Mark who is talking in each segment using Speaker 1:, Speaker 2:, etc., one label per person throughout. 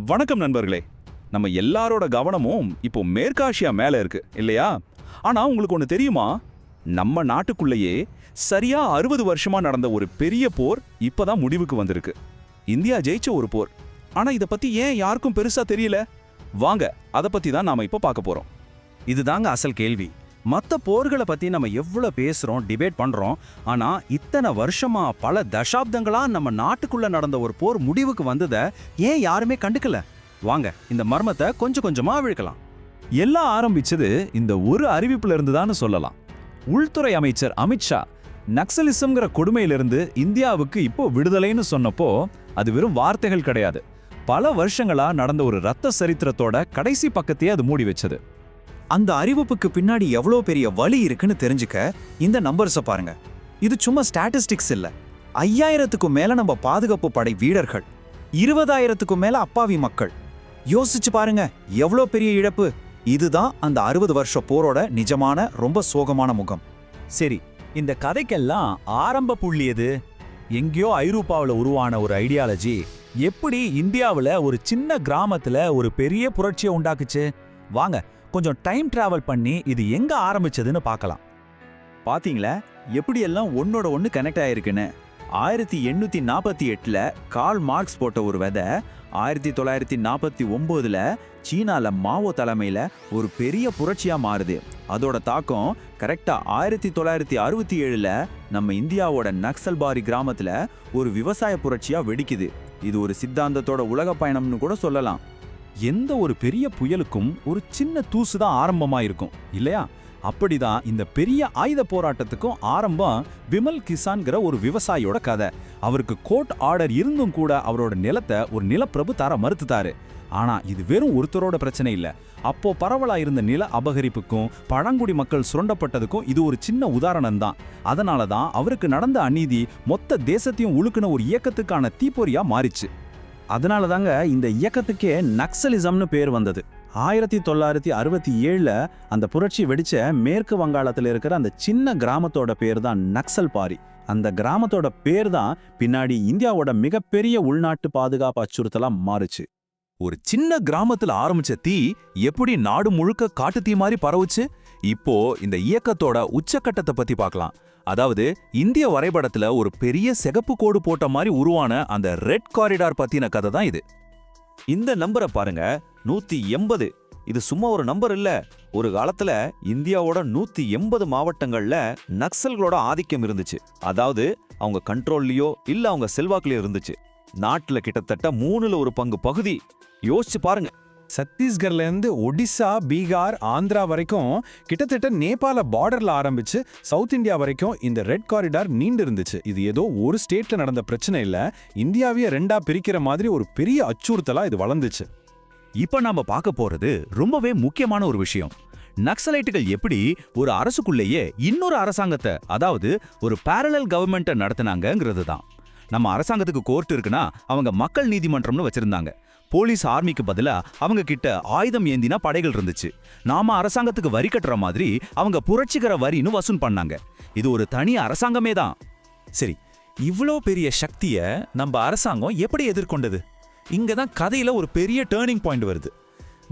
Speaker 1: வணக்கம் நண்பர்களே. நம்ம எல்லாரோட கவனமும் இப்போ மேற்காசியா மேல இருக்கு இல்லையா? ஆனா உங்களுக்கு ஒன்று தெரியுமா? நம்ம நாட்டுக்குள்ளேயே சரியா 60 வருஷமா நடந்த ஒரு பெரிய போர் இப்பதான் முடிவுக்கு வந்திருக்கு. இந்தியா ஜெயிச்ச ஒரு போர். ஆனா இத பத்தி ஏன் யாருக்கும் பெருசா தெரியல? வாங்க அதை பத்தி தான் நாம இப்போ பார்க்க போறோம்.
Speaker 2: இதுதாங்க அசல் கேள்வி. மற்ற போர்களை பத்தி நம்ம எவ்வளவு பேசுறோம், டிபேட் பண்றோம். ஆனா இத்தனை வருஷமா பல தசாப்தங்களா நம்ம நாட்டுக்குள்ள நடந்த ஒரு போர் முடிவுக்கு வந்ததை ஏன் யாருமே கண்டுக்கல? வாங்க இந்த மர்மத்தை கொஞ்சம் கொஞ்சமா அவிழ்க்கலாம்.
Speaker 3: எல்லாம் ஆரம்பிச்சது இந்த ஒரு அறிவிப்புல இருந்துதான்னு சொல்லலாம். உள்துறை அமைச்சர் அமித்ஷா நக்சலிசம்ங்கிற கொடுமையிலிருந்து இந்தியாவுக்கு இப்போ விடுதலைன்னு சொன்னப்போ அது வெறும் வார்த்தைகள் கிடையாது. பல வருஷங்களா நடந்த ஒரு ரத்த சரித்திரத்தோட கடைசி பக்கத்தையே அது மூடி வச்சது.
Speaker 4: அந்த அறிவிப்புக்கு பின்னாடி எவ்வளோ பெரிய வலி இருக்குன்னு தெரிஞ்சுக்க இந்த நம்பர்ஸை பாருங்க. இது சும்மா ஸ்டாட்டிஸ்டிக்ஸ் இல்ல. 5000க்கும் மேல நம்ம பாதுகாப்பு படை வீரர்கள், 20,000க்கும் மேல அப்பாவி மக்கள். யோசிச்சு பாருங்க எவ்வளோ பெரிய இழப்பு. இதுதான் அந்த 60 வருஷ போரோட நிஜமான ரொம்ப சோகமான முகம்.
Speaker 3: சரி, இந்த கதைக்கெல்லாம் ஆரம்ப புள்ளி எது? எங்கேயோ ஐரோப்பாவில் உருவான ஒரு ஐடியாலஜி எப்படி இந்தியாவில் ஒரு சின்ன கிராமத்துல ஒரு பெரிய புரட்சியை உண்டாக்குச்சு? வாங்க கொஞ்சம் டைம் டிராவல் பண்ணி இது எங்க ஆரம்பிச்சதுன்னு பார்க்கலாம்.
Speaker 4: பாத்தீங்களா எப்படியெல்லாம் ஒன்னோட ஒன்று கனெக்ட் ஆயிருக்குன்னு. 1848ல் கார்ல் மார்க்ஸ் போட்ட ஒரு விதை 1949ல் சீனால மாவோ தலைமையில ஒரு பெரிய புரட்சியா மாறுது. அதோட தாக்கம் கரெக்டா 1967ல் நம்ம இந்தியாவோட நக்சல்பாரி கிராமத்துல ஒரு விவசாய புரட்சியா வெடிக்குது. இது ஒரு சித்தாந்தத்தோட உலக பயணம்னு கூட சொல்லலாம்.
Speaker 3: எந்த ஒரு பெரிய புயலுக்கும் ஒரு சின்ன தூசு தான் ஆரம்பமா இருக்கும் இல்லையா? அப்படிதான் இந்த பெரிய ஆயுத போராட்டத்துக்கும் ஆரம்பம் விமல் கிசான்கிற ஒரு விவசாயியோட கதை. அவருக்கு கோர்ட் ஆர்டர் இருந்தும் கூட அவரோட நிலத்தை ஒரு நிலப்பிரபு தர மறுத்துட்டாரு. ஆனா இது வெறும் ஒருத்தரோட பிரச்சனை இல்ல. அப்போ பரவலா இருந்த நில அபகரிப்புக்கும் பழங்குடி மக்கள் சுரண்டப்பட்டதுக்கும் இது ஒரு சின்ன உதாரணம் தான். அதனாலதான் அவருக்கு நடந்த அநீதி மொத்த தேசத்தையும் உழுக்குன ஒரு இயக்கத்துக்கான தீப்பொறியா மாறிச்சு.
Speaker 2: அதனால தாங்க இந்த இயக்கத்துக்கே நக்சலிசம்னு பேர் வந்தது. 1967ல் அந்த புரட்சி வெடிச்ச மேற்கு வங்காளத்தில் இருக்கிற அந்த சின்ன கிராமத்தோட பேர் தான் நக்சல்பாரி. அந்த கிராமத்தோட பேர் தான் பின்னாடி இந்தியாவோட மிகப்பெரிய உள்நாட்டு பாதுகாப்பு அச்சுறுத்தலா மாறுச்சு.
Speaker 3: ஒரு சின்ன கிராமத்துல ஆரம்பிச்ச தீ எப்படி நாடு முழுக்க காட்டு தீ மாதிரி பரவுச்சு? இப்போ இந்த இயக்கத்தோட உச்சக்கட்டத்தை பத்தி பார்க்கலாம். அதாவது இந்திய வரைபடத்துல ஒரு பெரிய சிகப்பு கோடு போட்ட மாதிரி உருவான அந்த ரெட் காரிடார் பத்தின கதை தான் இது.
Speaker 2: இந்த நம்பரை பாருங்க, 180. இது சும்மா ஒரு நம்பர் இல்ல. ஒரு காலத்துல இந்தியாவோட 180 மாவட்டங்கள்ல நக்சல்களோட ஆதிக்கம் இருந்துச்சு. அதாவது அவங்க கண்ட்ரோல்லயோ இல்ல அவங்க செல்வாக்குலயோ இருந்துச்சு. நாட்டுல கிட்டத்தட்ட 3ல் 1 பங்கு பகுதி. யோசிச்சு பாருங்க.
Speaker 5: சத்தீஸ்கர்ல இருந்து ஒடிசா, பீகார், ஆந்திரா வரைக்கும் கிட்டத்தட்ட நேபாள பார்டர்ல ஆரம்பிச்சு சவுத் இந்தியா வரைக்கும் இந்த ரெட் காரிடார் நீண்டு இருந்துச்சு. இது ஏதோ ஒரு ஸ்டேட்ல நடந்த பிரச்சனை இல்ல, இந்தியாவையே 2ஆ பிரிக்கிற மாதிரி ஒரு பெரிய அச்சுறுத்தலா இது வளர்ந்துச்சு.
Speaker 3: இப்ப நாம பார்க்க போறது ரொம்பவே முக்கியமான ஒரு விஷயம். நக்சலைட்டுகள் எப்படி ஒரு அரசுக்குள்ளேயே இன்னொரு அரசாங்கத்தை, அதாவது ஒரு பேரலல் கவர்மெண்ட்டை நடத்தினாங்கிறது தான். நம்ம அரசாங்கத்துக்கு கோர்ட் இருக்குன்னா அவங்க மக்கள் நீதிமன்றம்னு வச்சிருந்தாங்க. போலீஸ் ஆர்மிக்கு பதிலா அவங்க கிட்ட ஆயுதம் ஏந்தினா படைகள் இருந்துச்சு. நாம அரசாங்கத்துக்கு வரி கட்டுற மாதிரி அவங்க புரட்சிகர வரின்னு வசூல் பண்ணாங்க. இது ஒரு தனி அரசாங்கமே தான். சரி, இவ்வளோ பெரிய சக்தியை நம்ம அரசாங்கம் எப்படி எதிர்கொண்டது? இங்க தான் கதையில ஒரு பெரிய டேர்னிங் பாயிண்ட் வருது.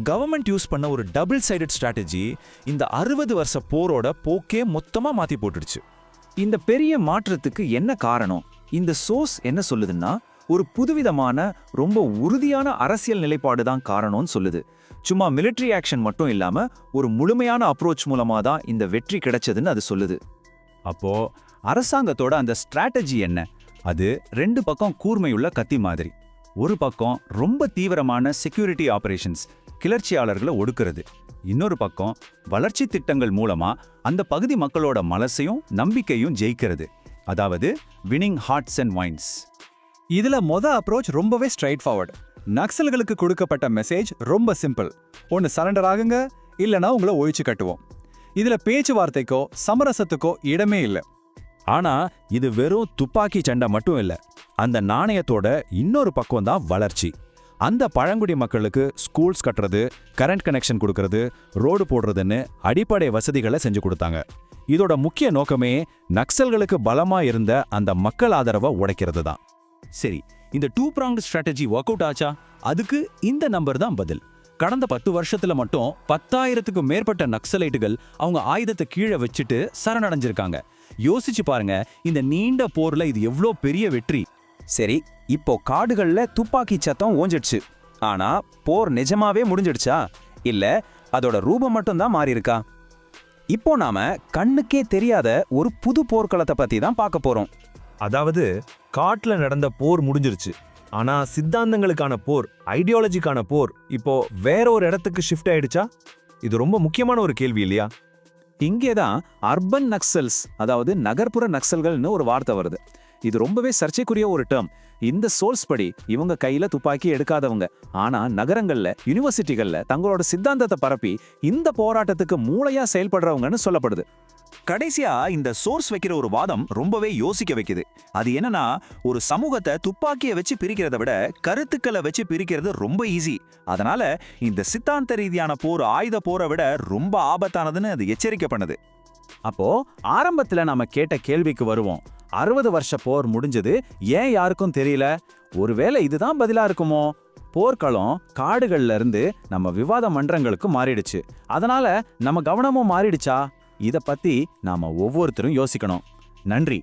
Speaker 3: கவர்மெண்ட் யூஸ் பண்ண ஒரு டபுள் சைடட் ஸ்ட்ராட்டஜி இந்த 60 வருஷ போரோட போக்கே மொத்தமா மாத்தி போட்டுடுச்சு.
Speaker 4: இந்த பெரிய மாற்றத்துக்கு என்ன காரணம்? இந்த சோர்ஸ் என்ன சொல்லுதுன்னா, ஒரு புதுவிதமான ரொம்ப உறுதியான அரசியல் நிலைப்பாடு தான் காரணம்னு சொல்லுது. சும்மா மிலிட்டரி ஆக்ஷன் மட்டும் இல்லாம ஒரு முழுமையான அப்ரோச் மூலமா தான் இந்த வெற்றி கிடைச்சதுன்னு அது சொல்லுது.
Speaker 3: அப்போ அரசாங்கத்தோட அந்த ஸ்ட்ராட்டஜி என்ன? அது 2 பக்கம் கூர்மையுள்ள கத்தி மாதிரி. ஒரு பக்கம் ரொம்ப தீவிரமான செக்யூரிட்டி ஆபரேஷன்ஸ், கிளர்ச்சியாளர்களை ஒடுக்குறது. இன்னொரு பக்கம் வளர்ச்சி திட்டங்கள் மூலமா அந்த பகுதி மக்களோட மனசையும் நம்பிக்கையும் ஜெயிக்கிறது. அதாவது வினிங் ஹார்ட்ஸ் அண்ட் மைண்ட்ஸ்.
Speaker 5: இதுல அப்ரோச் ரொம்பவே ஸ்ட்ரைட் ஃபார்வர்ட். நக்சல்களுக்கு கொடுக்கப்பட்ட மெசேஜ் ரொம்ப சிம்பிள். ஒன்னு சரண்டர் ஆகுங்க, இல்லனா உங்களை ஒழிச்சு கட்டுவோம். இதுல பேச்சுவார்த்தைக்கோ சமரசத்துக்கோ இடமே இல்லை.
Speaker 3: ஆனா இது வெறும் துப்பாக்கி சண்டை மட்டும் இல்ல. அந்த நாணயத்தோட இன்னொரு பக்கம் தான் வளர்ச்சி. அந்த பழங்குடி மக்களுக்கு ஸ்கூல்ஸ் கட்டுறது, கரண்ட் கனெக்ஷன் கொடுக்கறது, ரோடு போடுறதுன்னு அடிப்படை வசதிகளை செஞ்சு கொடுத்தாங்க. இதோட முக்கிய நோக்கமே நக்சல்களுக்கு பலமா இருந்த அந்த மக்கள் ஆதரவை உடைக்கிறது தான். சரி, இந்த 2-pronged strategy ஒர்க் அவுட் ஆச்சா? அதுக்கு இந்த நம்பர் தான் பதில். கடந்த 10 வருஷத்துல மட்டும் 10,000க்கும் மேற்பட்ட நக்சலைட்டுகள் அவங்க ஆயுதத்தை கீழே வச்சுட்டு சரணடைஞ்சிருக்காங்க. யோசிச்சு பாருங்க, இந்த நீண்ட போர்ல இது எவ்வளோ பெரிய வெற்றி.
Speaker 4: சரி, இப்போ காடுகள்ல துப்பாக்கி சத்தம் ஓஞ்சிடுச்சு. ஆனா போர் நிஜமாவே முடிஞ்சிடுச்சா? இல்ல அதோட ரூபம் மட்டும் தான் மாறி இருக்கா? இப்போ நாம கண்ணுக்கே தெரியாத ஒரு புது போர்க்களத்தை பத்தி தான் பார்க்க போறோம்.
Speaker 6: அதாவது காட்டுல நடந்த போர் முடிஞ்சிருச்சு, ஆனா சித்தாந்தங்களுக்கான போர், ஐடியாலஜிக்கான போர் இப்போ வேற ஒரு இடத்துக்கு ஷிஃப்ட் ஆயிடுச்சா? இது ரொம்ப முக்கியமான ஒரு கேள்வி இல்லையா?
Speaker 4: இங்கேதான் அர்பன் நக்சல்ஸ், அதாவது நகர்ப்புற நக்சல்கள்னு ஒரு வார்த்தை வருது. இது ரொம்பவே சர்ச்சைக்குரிய ஒரு டேர்ம். இந்த சோர்ஸ் படி இவங்க கையில துப்பாக்கி எடுக்காதவங்க, ஆனா நகரங்கள்ல யூனிவர்சிட்டிகள்ல தங்களோட சித்தாந்தத்தை பரப்பி இந்த போராட்டத்துக்கு மூளையா செயல்படுறவங்கன்னு சொல்லப்படுது.
Speaker 2: கடைசியா இந்த சோர்ஸ் வைக்கிற ஒரு வாதம் ரொம்பவே யோசிக்க வைக்குது. அது என்னன்னா, ஒரு சமூகத்தை துப்பாக்கியை வச்சு பிரிக்கிறத விட கருத்துக்களை வச்சு பிரிக்கிறது ரொம்ப ஈஸி. அதனால இந்த சித்தாந்த ரீதியான போர் ஆயுத போரை விட ரொம்ப ஆபத்தானதுன்னு அது எச்சரிக்கை பண்ணுது.
Speaker 4: அப்போ ஆரம்பத்துல நாம கேட்ட கேள்விக்கு வருவோம். 60 வருஷ போர் முடிஞ்சது ஏன் யாருக்கும் தெரியல? ஒருவேளை இதுதான் பதிலா இருக்குமோ? போர்க்களம் காடுகள்ல இருந்து நம்ம விவாத மன்றங்களுக்கு மாறிடுச்சு. அதனால நம்ம கவனமும் மாறிடுச்சா? இத பத்தி நாம ஒவ்வொருத்தரும் யோசிக்கணும். நன்றி.